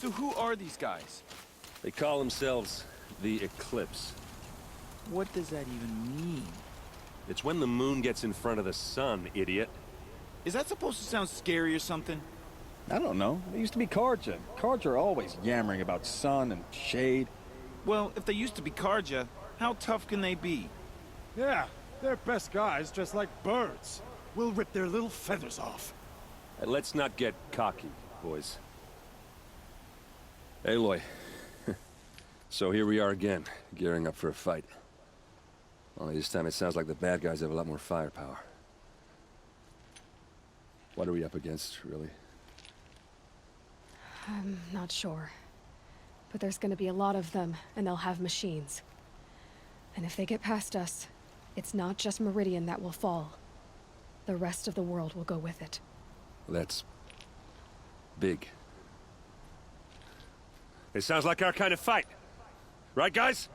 So who are these guys? They call themselves the Eclipse. What does that even mean? It's when the moon gets in front of the sun, idiot. Is that supposed to sound scary or something? I don't know. It used to be Carja. Carja are always yammering about sun and shade. Well, if they used to be Karja, how tough can they be? Yeah, they're best guys dressed like birds. We'll rip their little feathers off. Let's not get cocky, boys. Aloy. So here we are again, gearing up for a fight. Only this time it sounds like the bad guys have a lot more firepower. What are we up against, really? I'm not sure. But there's gonna be a lot of them, and they'll have machines. And if they get past us, it's not just Meridian that will fall. The rest of the world will go with it. That's... big. It sounds like our kind of fight. Right, guys?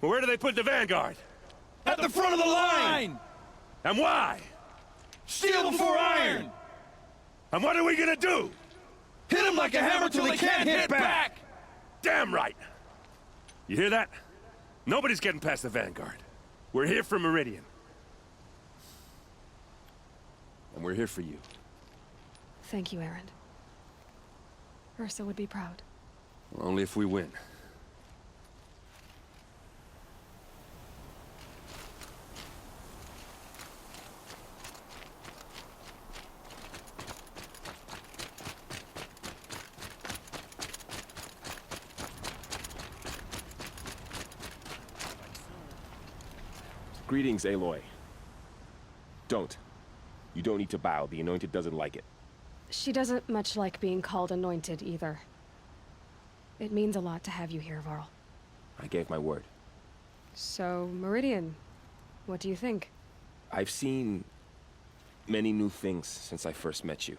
Well, where do they put the Vanguard? At the front of the line! And why? Steel before iron! And what are we gonna do? Hit them like a hammer till they can't hit back! Damn right! You hear that? Nobody's getting past the Vanguard. We're here for Meridian. And we're here for you. Thank you, Erend. Ursa would be proud. Well, only if we win. Greetings, Aloy. Don't. You don't need to bow. The Anointed doesn't like it. She doesn't much like being called anointed, either. It means a lot to have you here, Varl. I gave my word. So, Meridian, what do you think? I've seen many new things since I first met you.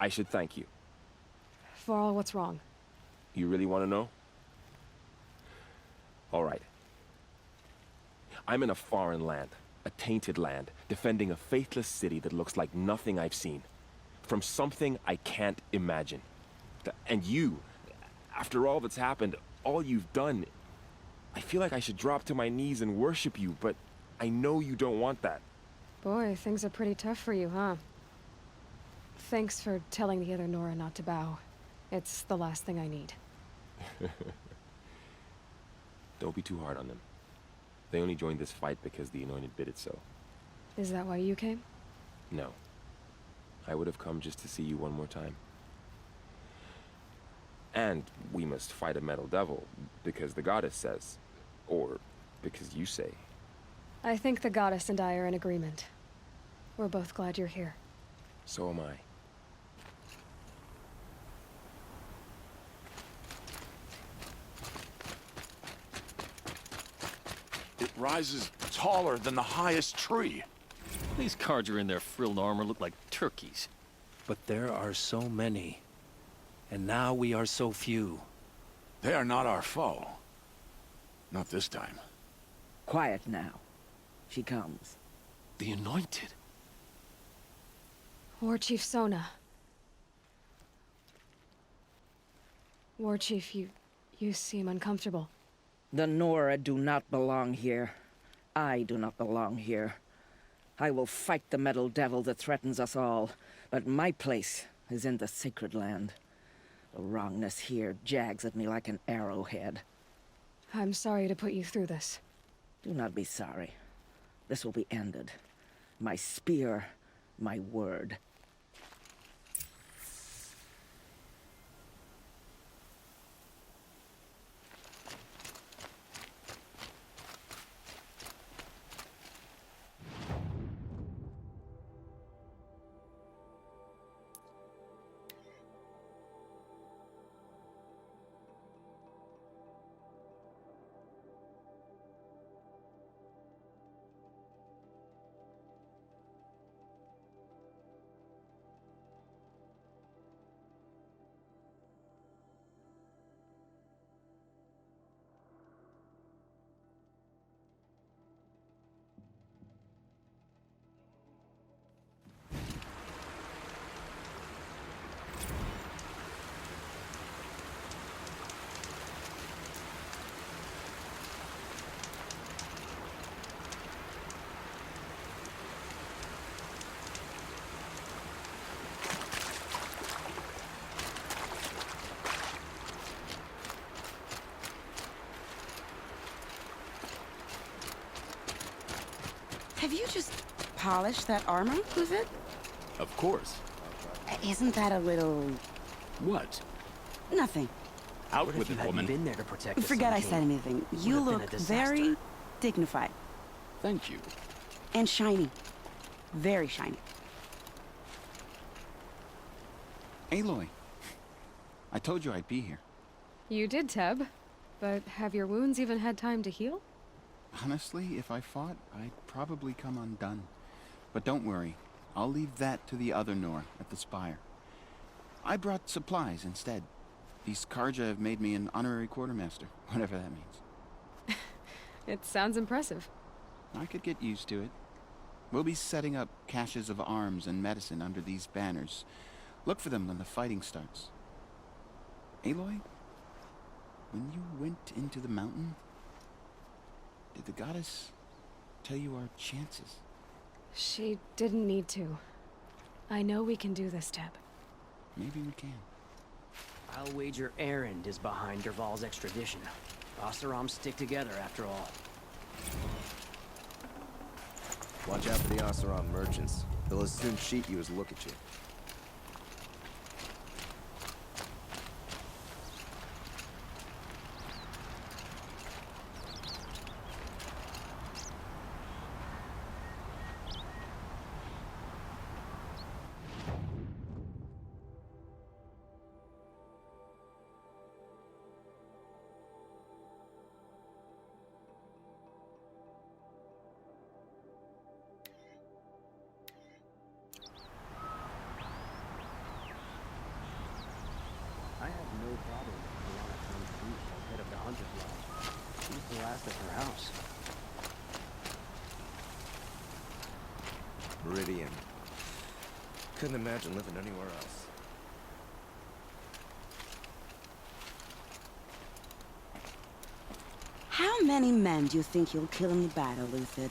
I should thank you. Varl, what's wrong? You really want to know? All right. I'm in a foreign land, a tainted land, defending a faithless city that looks like nothing I've seen. From something I can't imagine. And you, after all that's happened, all you've done, I feel like I should drop to my knees and worship you, but I know you don't want that. Boy, things are pretty tough for you, huh? Thanks for telling the other Nora not to bow. It's the last thing I need. Don't be too hard on them. They only joined this fight because the Anointed bid it so. Is that why you came? No. I would have come just to see you one more time. And we must fight a metal devil, because the goddess says. Or because you say. I think the goddess and I are in agreement. We're both glad you're here. So am I. It rises taller than the highest tree. These Carja in their frilled armor look like turkeys. But there are so many. And now we are so few. They are not our foe. Not this time. Quiet now. She comes. The Anointed. War Chief Sona. War Chief, you seem uncomfortable. The Nora do not belong here. I do not belong here. I will fight the metal devil that threatens us all, but my place is in the sacred land. The wrongness here jags at me like an arrowhead. I'm sorry to put you through this. Do not be sorry. This will be ended. My spear, my word. Have you just polished that armor with it? Of course. Isn't that a little... What? Nothing. Out with it, woman. Been there to protect us, Forget I King. said anything. You Would've been look a disaster. very dignified. Thank you. And shiny. Very shiny. Aloy, I told you I'd be here. You did, Teb. But have your wounds even had time to heal? Honestly, if I fought, I'd probably come undone. But don't worry, I'll leave that to the other Nor at the Spire. I brought supplies instead. These Karja have made me an honorary quartermaster, whatever that means. It sounds impressive. I could get used to it. We'll be setting up caches of arms and medicine under these banners. Look for them when the fighting starts. Aloy, when you went into the mountain, did the goddess tell you our chances? She didn't need to. I know we can do this, Teb. Maybe we can. I'll wager Erend is behind Dervahl's extradition. Oseram stick together after all. Watch out for the Oseram merchants. They'll as soon cheat you as look at you. I have no problem with Lana Khan's head of the Hunter's Lodge. She's the last of her house. Meridian. Couldn't imagine living anywhere else. How many men do you think you'll kill in the battle, Luthid?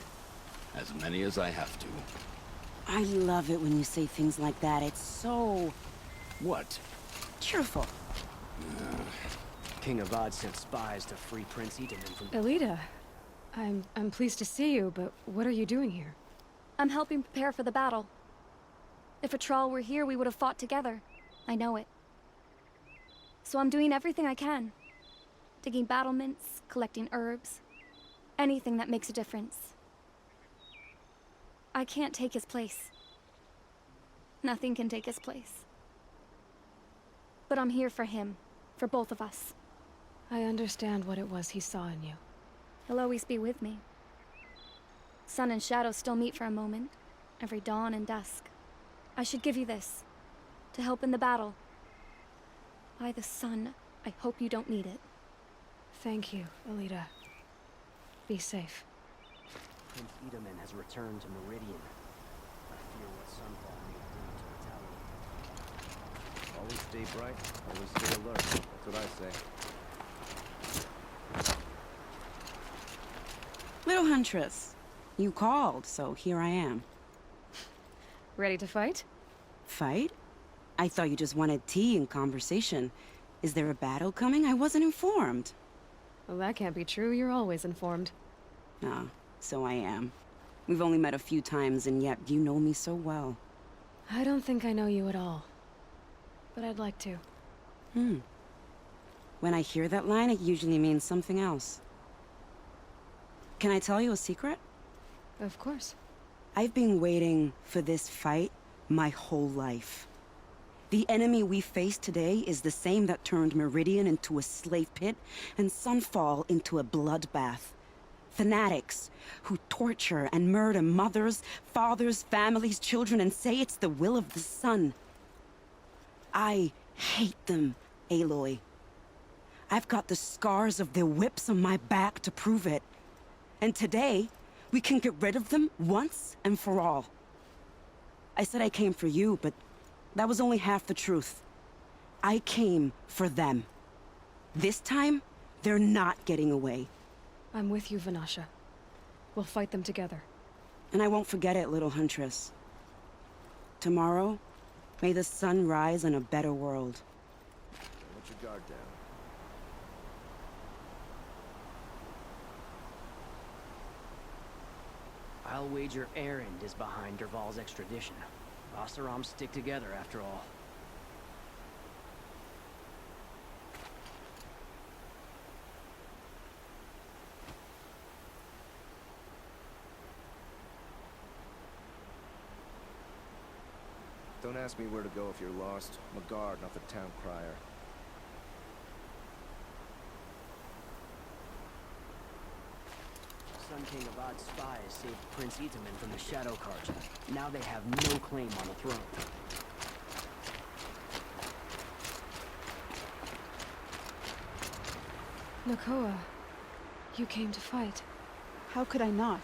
As many as I have to. I love it when you say things like that. It's so... What? cheerful. King Avad sent spies to free Prince Itamen from... Elita, I'm pleased to see you, but what are you doing here? I'm helping prepare for the battle. If Atral were here, we would have fought together. I know it. So I'm doing everything I can. Digging battlements, collecting herbs. Anything that makes a difference. I can't take his place. Nothing can take his place. But I'm here for him. For both of us. I understand what it was he saw in you. He'll always be with me. Sun and shadow still meet for a moment. Every dawn and dusk. I should give you this. To help in the battle. By the sun, I hope you don't need it. Thank you, Elita. Be safe. Prince Itamen has returned to Meridian. I fear what Sunfall may do to retaliate. Always stay bright, always stay alert. That's what I say. Little Huntress, you called, so here I am. Ready to fight? Fight? I thought you just wanted tea and conversation. Is there a battle coming? I wasn't informed. Well, that can't be true. You're always informed. Ah, so I am. We've only met a few times, and yet you know me so well. I don't think I know you at all. But I'd like to. When I hear that line, it usually means something else. Can I tell you a secret? Of course. I've been waiting for this fight my whole life. The enemy we face today is the same that turned Meridian into a slave pit and Sunfall into a bloodbath. Fanatics who torture and murder mothers, fathers, families, children, and say it's the will of the sun. I hate them, Aloy. I've got the scars of their whips on my back to prove it. And today, we can get rid of them once and for all. I said I came for you, but that was only half the truth. I came for them. This time, they're not getting away. I'm with you, Vanasha. We'll fight them together. And I won't forget it, little Huntress. Tomorrow, may the sun rise in a better world. Let your guard down. I'll I'll wager Erend is behind Dervahl's extradition. Oseram stick together after all. Don't ask me where to go if you're lost. I'm a guard, not the town crier. Sun King Avad's spies saved Prince Itaman from the Shadow Carja. Now they have no claim on the throne. Nakoa, you came to fight. How could I not?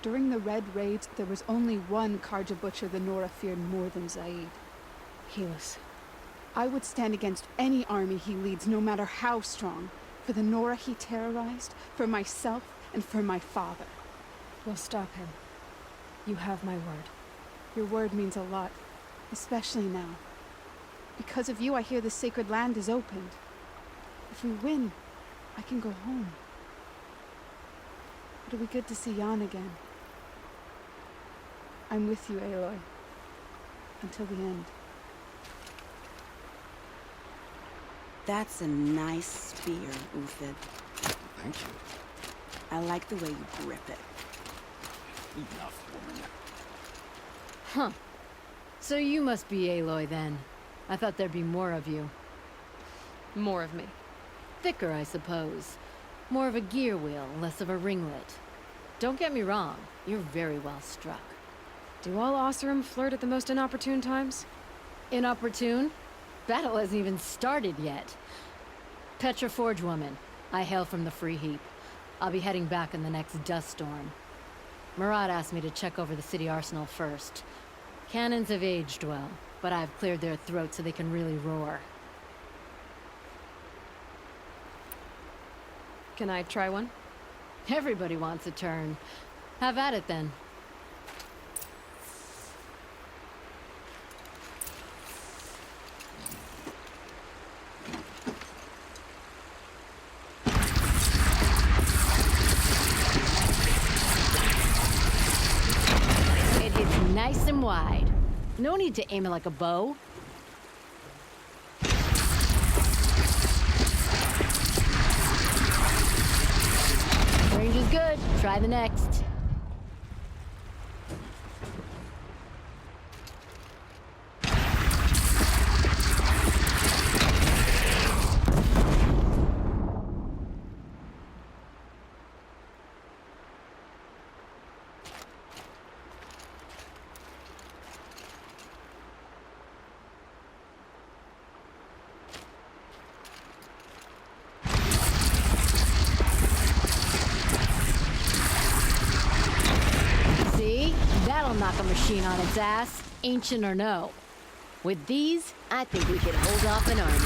During the Red Raids, there was only one Carja butcher the Nora feared more than Zaid. Helis. I would stand against any army he leads, no matter how strong. For the Nora he terrorized, for myself, and for my father. We'll stop him. You have my word. Your word means a lot, especially now. Because of you, I hear the sacred land is opened. If we win, I can go home. It'll be good to see Jan again. I'm with you, Aloy. Until the end. That's a nice spear, Uthid. Thank you. I like the way you grip it. Enough, woman. Huh. So you must be Aloy then. I thought there'd be more of you. More of me. Thicker, I suppose. More of a gear wheel, less of a ringlet. Don't get me wrong, you're very well struck. Do all Oseram flirt at the most inopportune times? Inopportune? Battle hasn't even started yet. Petra Forge woman. I hail from the Free Heap. I'll be heading back in the next dust storm. Murad asked me to check over the city arsenal first. Cannons have aged well, but I've cleared their throats so they can really roar. Can I try one? Everybody wants a turn. Have at it then. It hits nice and wide. No need to aim it like a bow. Range is good. Try the next. That'll knock a machine on its ass, ancient or no. With these, I think we could hold off an army.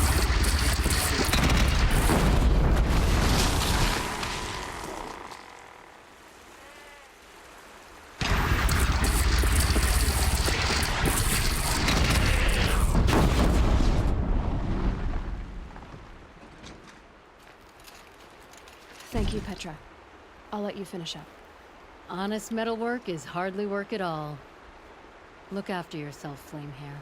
Thank you, Petra. I'll let you finish up. Honest metalwork is hardly work at all. Look after yourself, Flamehair.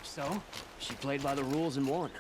So, she played by the rules and won.